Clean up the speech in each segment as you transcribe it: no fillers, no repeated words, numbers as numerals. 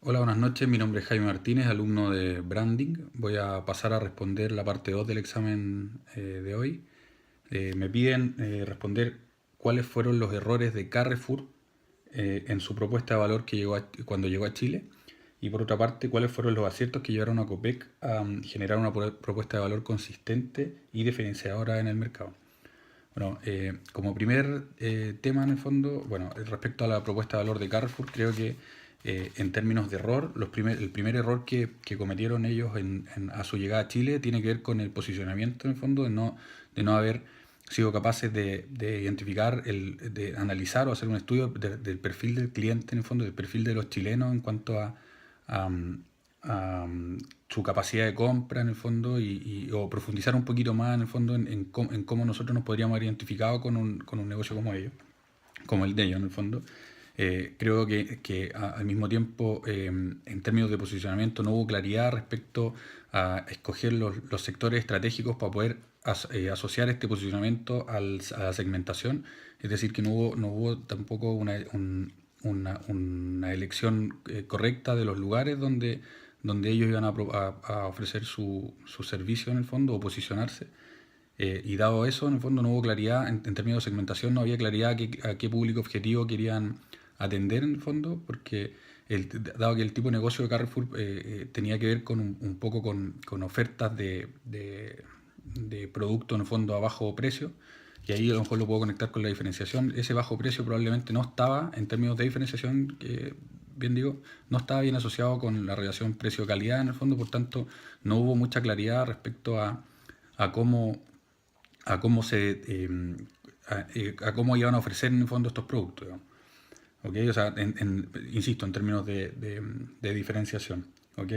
Hola, buenas noches. Mi nombre es Jaime Martínez, alumno de Branding. Voy a pasar a responder la parte 2 del examen de hoy. Me piden responder cuáles fueron los errores de Carrefour en su propuesta de valor que cuando llegó a Chile. Y por otra parte, cuáles fueron los aciertos que llevaron a Copec a generar una propuesta de valor consistente y diferenciadora en el mercado. Bueno, como primer tema en el fondo, bueno, respecto a la propuesta de valor de Carrefour, creo que en términos de error, el primer error que cometieron ellos a su llegada a Chile tiene que ver con el posicionamiento en el fondo, de no haber sido capaces de identificar, de analizar o hacer un estudio del perfil del cliente en el fondo, del perfil de los chilenos en cuanto a, a su capacidad de compra en el fondo o profundizar un poquito más en el fondo en cómo nosotros nos podríamos haber identificado con un negocio como ellos, como el de ellos en el fondo. Creo que al mismo tiempo, en términos de posicionamiento, no hubo claridad respecto a escoger los sectores estratégicos para poder asociar este posicionamiento a la segmentación. Es decir, que no hubo tampoco una elección correcta de los lugares donde ellos iban a ofrecer su servicio en el fondo o posicionarse. Y dado eso, en el fondo no hubo claridad en términos de segmentación, no había claridad a qué público objetivo querían atender en el fondo, porque dado que el tipo de negocio de Carrefour tenía que ver con un poco con ofertas de producto en el fondo a bajo precio, y ahí a lo mejor lo puedo conectar con la diferenciación. Ese bajo precio probablemente no estaba, en términos de diferenciación, bien digo, no estaba bien asociado con la relación precio-calidad en el fondo, por tanto no hubo mucha claridad respecto a cómo a cómo a cómo iban a ofrecer en el fondo estos productos, digamos. ¿Ok? O sea, insisto, en términos de diferenciación. ¿Ok?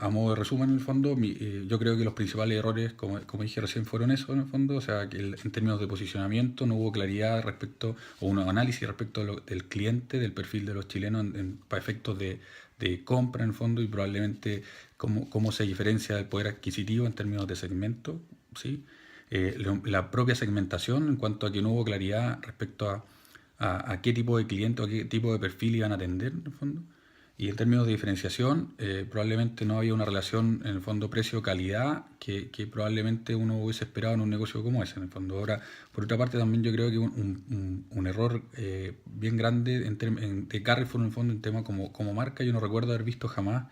A modo de resumen, en el fondo, yo creo que los principales errores, como dije recién, fueron eso, en el fondo. O sea, que en términos de posicionamiento no hubo claridad respecto, o un análisis respecto del cliente, del perfil de los chilenos para efectos de compra, en el fondo, y probablemente cómo se diferencia el poder adquisitivo en términos de segmento, ¿sí? La propia segmentación, en cuanto a que no hubo claridad respecto a qué tipo de cliente o qué tipo de perfil iban a atender, en el fondo. Y en términos de diferenciación, probablemente no había una relación en el fondo precio-calidad que probablemente uno hubiese esperado en un negocio como ese, en el fondo. Ahora, por otra parte, también yo creo que un error bien grande de Carrefour, en el fondo, en tema como marca, yo no recuerdo haber visto jamás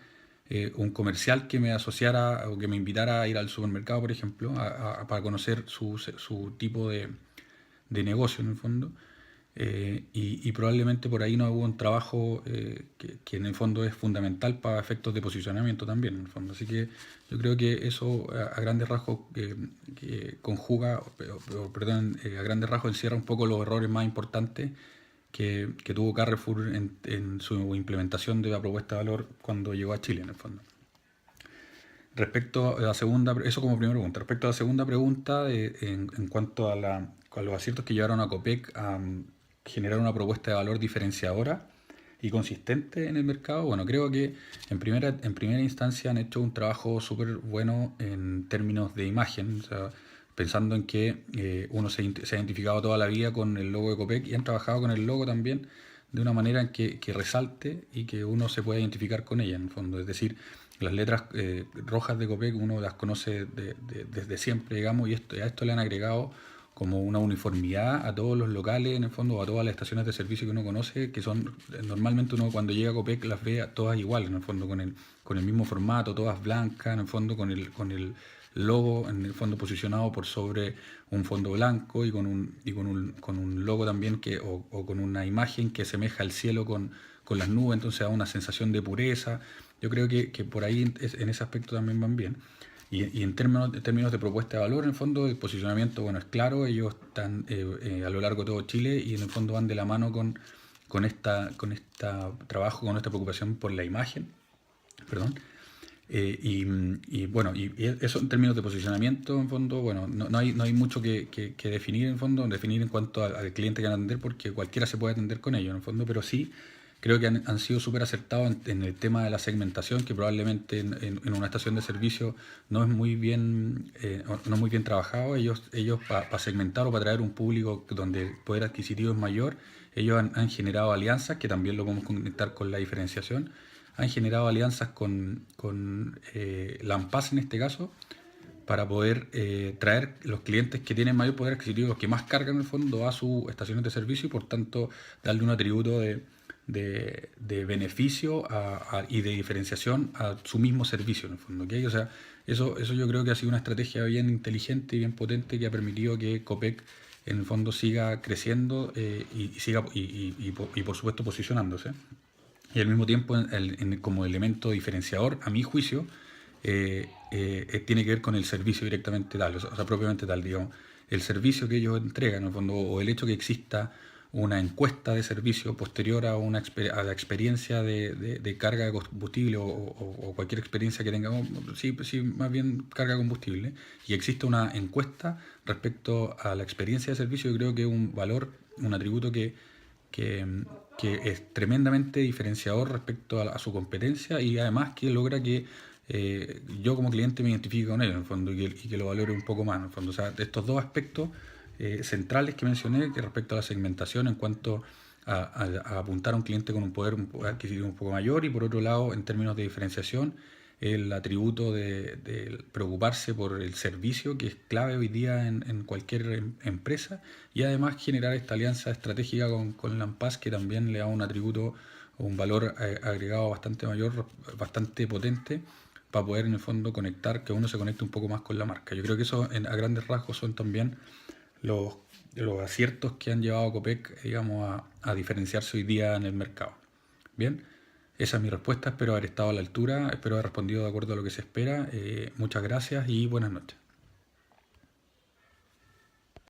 un comercial que me asociara o que me invitara a ir al supermercado, por ejemplo, para conocer su tipo de negocio, en el fondo. Y probablemente por ahí no hubo un trabajo que en el fondo es fundamental para efectos de posicionamiento también, en el fondo. Así que yo creo que eso a grandes rasgos que conjuga, perdón, a grandes rasgos encierra un poco los errores más importantes que tuvo Carrefour en su implementación de la propuesta de valor cuando llegó a Chile, en el fondo. Respecto a la segunda, eso como primera pregunta. Respecto a la segunda pregunta, en cuanto a los aciertos que llevaron a Copec a generar una propuesta de valor diferenciadora y consistente en el mercado, bueno, creo que en primera instancia han hecho un trabajo súper bueno en términos de imagen, o sea, pensando en que uno se ha identificado toda la vida con el logo de Copec y han trabajado con el logo también de una manera en que resalte y que uno se pueda identificar con ella, en el fondo. Es decir, las letras rojas de Copec uno las conoce desde siempre, digamos, y a esto le han agregado como una uniformidad a todos los locales, en el fondo, a todas las estaciones de servicio que uno conoce, que son, normalmente uno cuando llega a Copec las ve todas iguales, en el fondo, con el mismo formato, todas blancas, en el fondo, con el logo, en el fondo, posicionado por sobre un fondo blanco y con un logo también o con una imagen que semeja el cielo con las nubes, entonces da una sensación de pureza. Yo creo que por ahí en ese aspecto también van bien. Y en términos de propuesta de valor, en el fondo, el posicionamiento, bueno, es claro, ellos están a lo largo de todo Chile y en el fondo van de la mano con esta trabajo, con esta preocupación por la imagen, perdón. Bueno, y eso en términos de posicionamiento, en fondo, bueno, no hay mucho que definir en fondo, definir en cuanto al cliente que van a atender, porque cualquiera se puede atender con ellos, en el fondo, pero sí creo que han sido súper acertados en el tema de la segmentación, que probablemente en una estación de servicio no es muy bien, no es muy bien trabajado. Ellos para segmentar o para traer un público donde el poder adquisitivo es mayor ellos han generado alianzas, que también lo podemos conectar con la diferenciación, han generado alianzas con Lampaz en este caso, para poder traer los clientes que tienen mayor poder adquisitivo, los que más cargan en el fondo a sus estaciones de servicio y por tanto darle un atributo de beneficio y de diferenciación a su mismo servicio en el fondo. ¿Okay? O sea, eso yo creo que ha sido una estrategia bien inteligente y bien potente que ha permitido que Copec en el fondo siga creciendo y por supuesto posicionándose. Y al mismo tiempo, como elemento diferenciador, a mi juicio, tiene que ver con el servicio directamente tal, o sea, propiamente tal, digamos. El servicio que ellos entregan, en el fondo, o el hecho que exista una encuesta de servicio posterior a la experiencia de carga de combustible o cualquier experiencia que tengamos, sí, más bien carga de combustible, y existe una encuesta respecto a la experiencia de servicio, yo creo que es un valor, un atributo que, que es tremendamente diferenciador respecto a su competencia y además que logra que yo como cliente me identifique con él en el fondo y que lo valore un poco más en el fondo. O sea, estos dos aspectos centrales que mencioné que respecto a la segmentación en cuanto a apuntar a un cliente con un poder adquisitivo un poco mayor y por otro lado en términos de diferenciación el atributo de preocuparse por el servicio que es clave hoy día en cualquier empresa y además generar esta alianza estratégica con Lampaz que también le da un atributo o un valor agregado bastante mayor, bastante potente para poder en el fondo conectar, que uno se conecte un poco más con la marca. Yo creo que eso a grandes rasgos son también los, los aciertos que han llevado a Copec, digamos, a diferenciarse hoy día en el mercado. Bien, esa es mi respuesta, espero haber estado a la altura, espero haber respondido de acuerdo a lo que se espera. Muchas gracias y buenas noches.